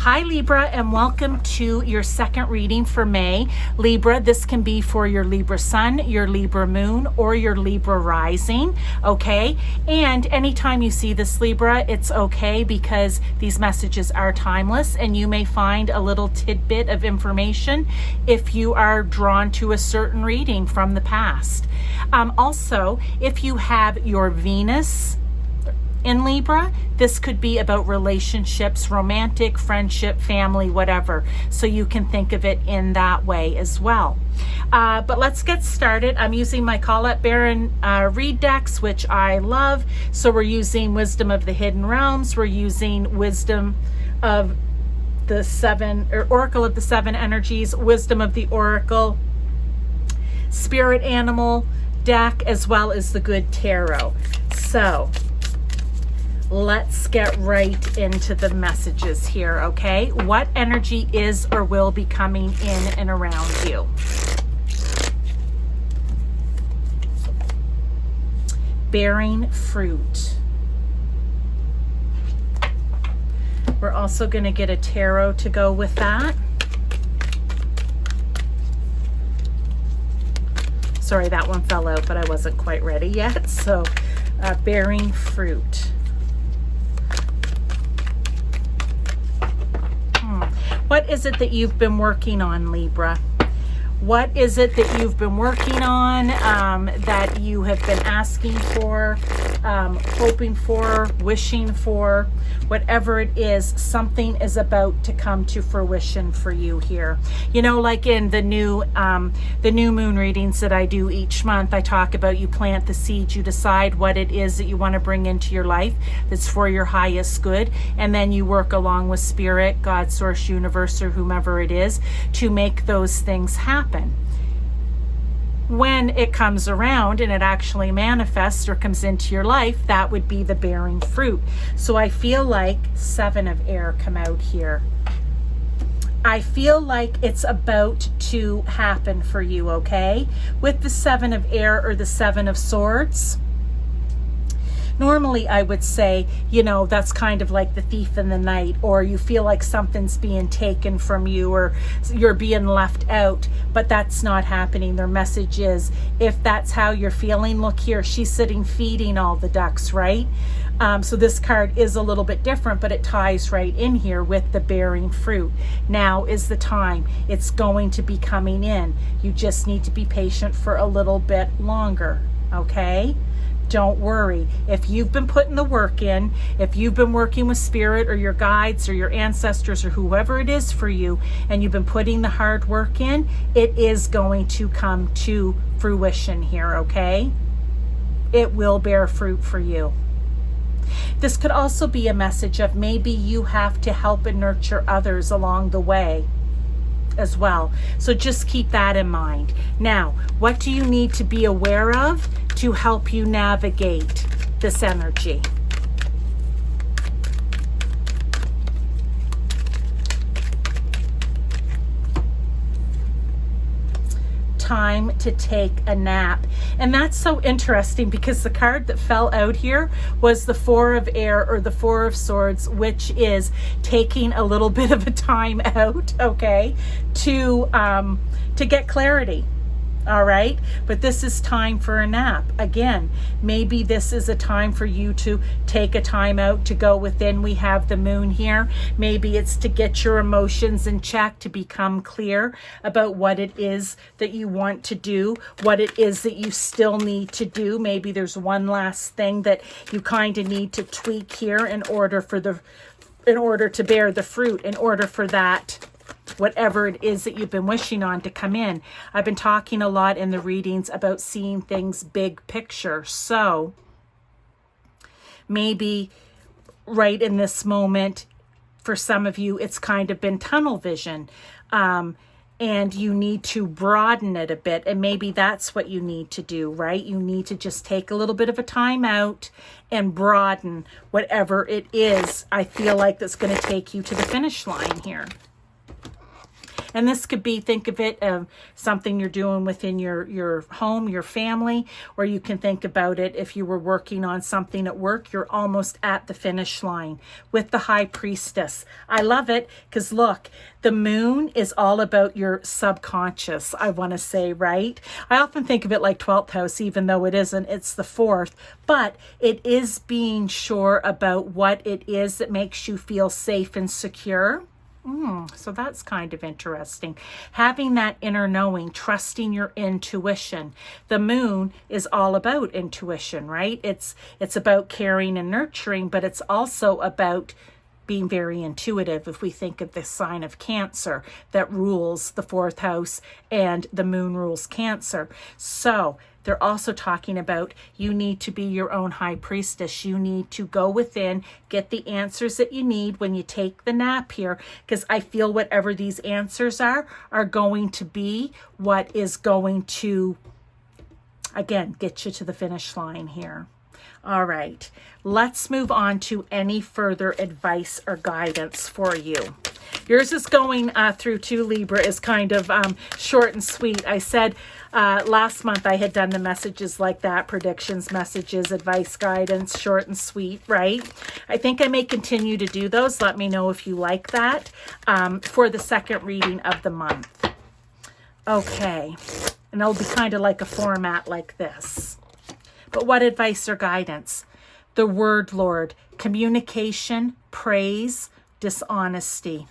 Hi Libra, and welcome to your second reading for May. Libra, this can be for your Libra sun, your Libra moon, or your Libra rising, okay? And anytime you see this Libra, it's okay because these messages are timeless and you may find a little tidbit of information if you are drawn to a certain reading from the past. Also, if you have your Venus in Libra, this could be about relationships, romantic, friendship, family, whatever. So you can think of it in that way as well. But let's get started. I'm using my Colette Baron read decks, which I love. So we're using Wisdom of the Hidden Realms. We're using Wisdom of the Seven, or Oracle of the Seven Energies, Wisdom of the Oracle, Spirit Animal deck, as well as the Good Tarot. So let's get right into the messages here, okay? What energy is or will be coming in and around you? Bearing fruit. We're also going to get a tarot to go with that. Sorry, that one fell out, but I wasn't quite ready yet. So, bearing fruit. What is it that you've been working on, Libra? What is it that you've been working on, that you have been asking for, hoping for, wishing for? Whatever it is, something is about to come to fruition for you here. You know, like in the new moon readings that I do each month, I talk about you plant the seed, you decide what it is that you want to bring into your life that's for your highest good, and then you work along with Spirit, God, Source, Universe, or whomever it is to make those things happen. When it comes around and it actually manifests or comes into your life, that would be the bearing fruit. So I feel like Seven of Air come out here. I feel like it's about to happen for you, okay? With the Seven of Air or the Seven of Swords, normally I would say, you know, that's kind of like the thief in the night, or you feel like something's being taken from you or you're being left out, but that's not happening. Their message is, if that's how you're feeling, look here, she's sitting feeding all the ducks, right? So this card is a little bit different, but it ties right in here with the bearing fruit. Now is the time. It's going to be coming in. You just need to be patient for a little bit longer, okay? Don't worry. If you've been putting the work in, if you've been working with Spirit or your guides or your ancestors or whoever it is for you, and you've been putting the hard work in, it is going to come to fruition here, okay? It will bear fruit for you. This could also be a message of maybe you have to help and nurture others along the way as well. So just keep that in mind. Now, what do you need to be aware of to help you navigate this energy? Time to take a nap. And that's so interesting because the card that fell out here was the Four of Air or the Four of Swords, which is taking a little bit of a time out, okay, to get clarity. All right, but this is time for a nap. Again, maybe this is a time for you to take a time out to go within. We have the moon here. Maybe it's to get your emotions in check, to become clear about what it is that you want to do, what it is that you still need to do. Maybe there's one last thing that you kind of need to tweak here in order to bear the fruit, in order for that whatever it is that you've been wishing on to come in. I've been talking a lot in the readings about seeing things big picture. So maybe right in this moment, for some of you, it's kind of been tunnel vision. And you need to broaden it a bit. And maybe that's what you need to do, right? You need to just take a little bit of a time out and broaden whatever it is I feel like that's going to take you to the finish line here. And this could be, think of it of something you're doing within your home, your family, or you can think about it if you were working on something at work, you're almost at the finish line with the High Priestess. I love it because look, the moon is all about your subconscious, I want to say, right? I often think of it like 12th house, even though it isn't, it's the 4th, but it is being sure about what it is that makes you feel safe and secure. So that's kind of interesting. Having that inner knowing, trusting your intuition. The moon is all about intuition, right? It's about caring and nurturing, but it's also about being very intuitive. If we think of the sign of Cancer that rules the 4th house and the moon rules Cancer. So they're also talking about you need to be your own high priestess. You need to go within, get the answers that you need when you take the nap here, because I feel whatever these answers are going to be what is going to, again, get you to the finish line here. All right, let's move on to any further advice or guidance for you. Yours is going through to Libra is kind of short and sweet. I said last month I had done the messages like that, predictions, messages, advice, guidance, short and sweet, right? I think I may continue to do those. Let me know if you like that for the second reading of the month. Okay, and it'll be kind of like a format like this. But what advice or guidance? The word, Lord, communication, praise, dishonesty.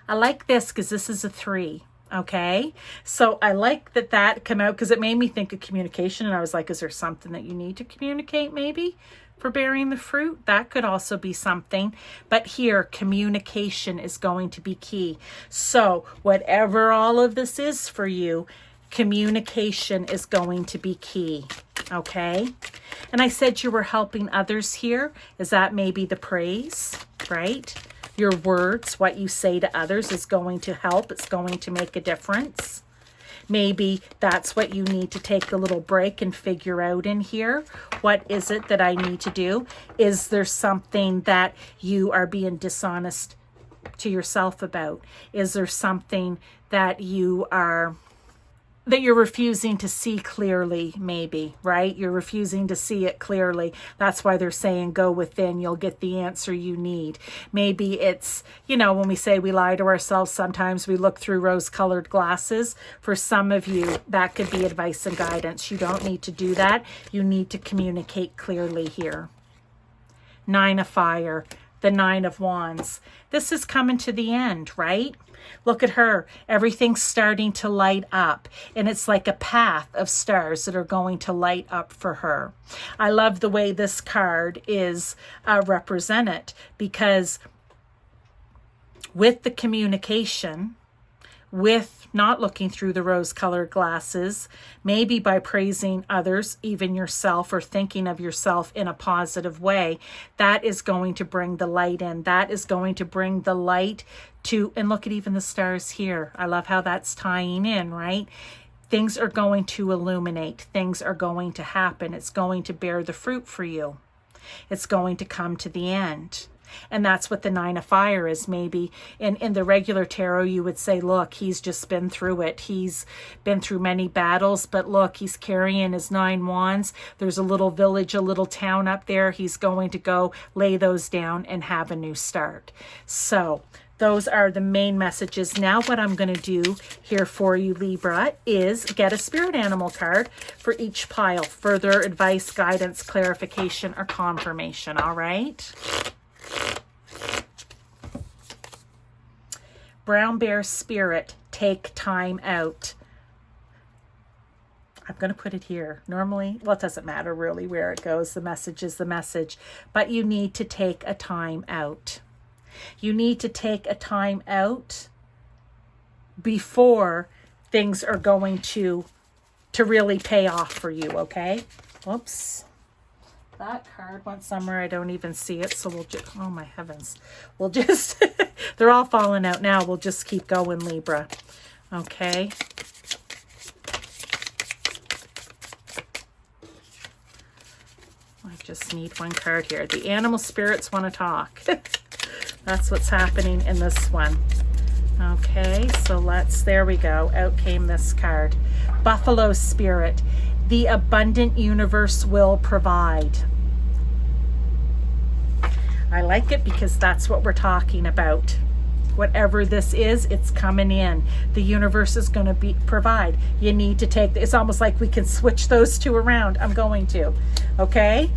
I like this because this is a 3, okay? So I like that come out because it made me think of communication, and I was like, is there something that you need to communicate maybe for bearing the fruit? That could also be something. But here, communication is going to be key. So whatever all of this is for you, communication is going to be key, okay? And I said you were helping others here. Is that maybe the praise, right? Your words, what you say to others is going to help. It's going to make a difference. Maybe that's what you need to take a little break and figure out in here. What is it that I need to do? Is there something that you are being dishonest to yourself about? Is there something that you're refusing to see clearly, maybe, right? You're refusing to see it clearly. That's why they're saying go within, you'll get the answer you need. Maybe it's, when we say we lie to ourselves, sometimes we look through rose-colored glasses. For some of you, that could be advice and guidance. You don't need to do that. You need to communicate clearly here. 9 of Fire, the 9 of Wands. This is coming to the end, right? Look at her. Everything's starting to light up. And it's like a path of stars that are going to light up for her. I love the way this card is represented, because with the communication, with not looking through the rose-colored glasses, maybe by praising others, even yourself, or thinking of yourself in a positive way, that is going to bring the light in. That is going to bring the light to, and look at even the stars here. I love how that's tying in, right? Things are going to illuminate. Things are going to happen. It's going to bear the fruit for you. It's going to come to the end. And that's what the 9 of Fire is. Maybe in the regular tarot, you would say, look, he's just been through it. He's been through many battles, but look, he's carrying his 9 wands. There's a little village, a little town up there. He's going to go lay those down and have a new start. So those are the main messages. Now what I'm going to do here for you, Libra, is get a spirit animal card for each pile. Further advice, guidance, clarification, or confirmation. All right? Brown Bear Spirit, take time out. I'm going to put it here. Normally, well, it doesn't matter really where it goes. The message is the message. But you need to take a time out. You need to take a time out before things are going to really pay off for you, okay? Whoops. That card went somewhere I don't even see it, so we'll just, oh my heavens. We'll just, they're all falling out now. We'll just keep going, Libra. Okay. I just need one card here. The animal spirits want to talk. That's what's happening in this one. Okay, so there we go. Out came this card. Buffalo Spirit. The abundant universe will provide. I like it because that's what we're talking about. Whatever this is, it's coming in. The universe is going to provide. You need to take, it's almost like we can switch those two around. I'm going to, okay?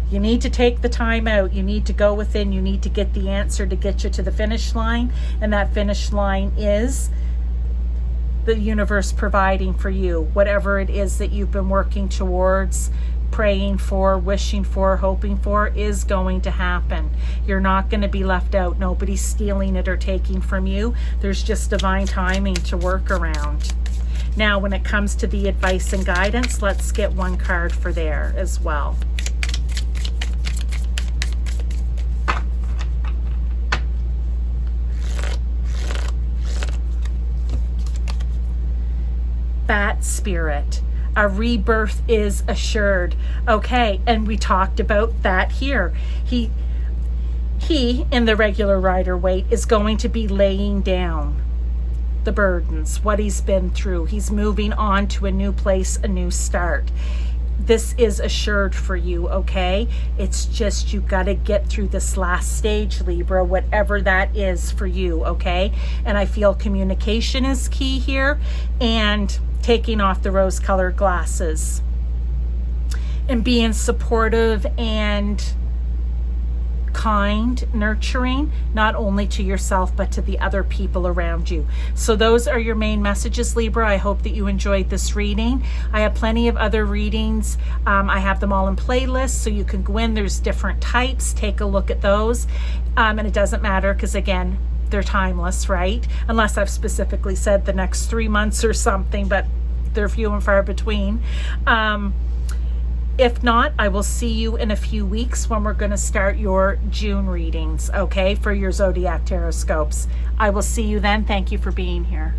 You need to take the time out. You need to go within. You need to get the answer to get you to the finish line. And that finish line is the universe providing for you. Whatever it is that you've been working towards, praying for, wishing for, hoping for, is going to happen. You're not going to be left out. Nobody's stealing it or taking from you. There's just divine timing to work around. Now, when it comes to the advice and guidance, let's get one card for there as well. Bat Spirit. A rebirth is assured. Okay, and we talked about that here. He in the regular Rider-Waite is going to be laying down the burdens, what he's been through. He's moving on to a new place, a new start. This is assured for you, okay? It's just you got to get through this last stage, Libra, whatever that is for you, okay? And I feel communication is key here, and taking off the rose-colored glasses and being supportive and kind, nurturing, not only to yourself but to the other people around you. So those are your main messages, Libra. I hope that you enjoyed this reading. I have plenty of other readings. I have them all in playlists, so you can go in. There's different types. Take a look at those. And it doesn't matter because, again, they're timeless, right? Unless I've specifically said the next 3 months or something, but they're few and far between. If not, I will see you in a few weeks when we're going to start your June readings, okay, for your Zodiac Taroscopes. I will see you then. Thank you for being here.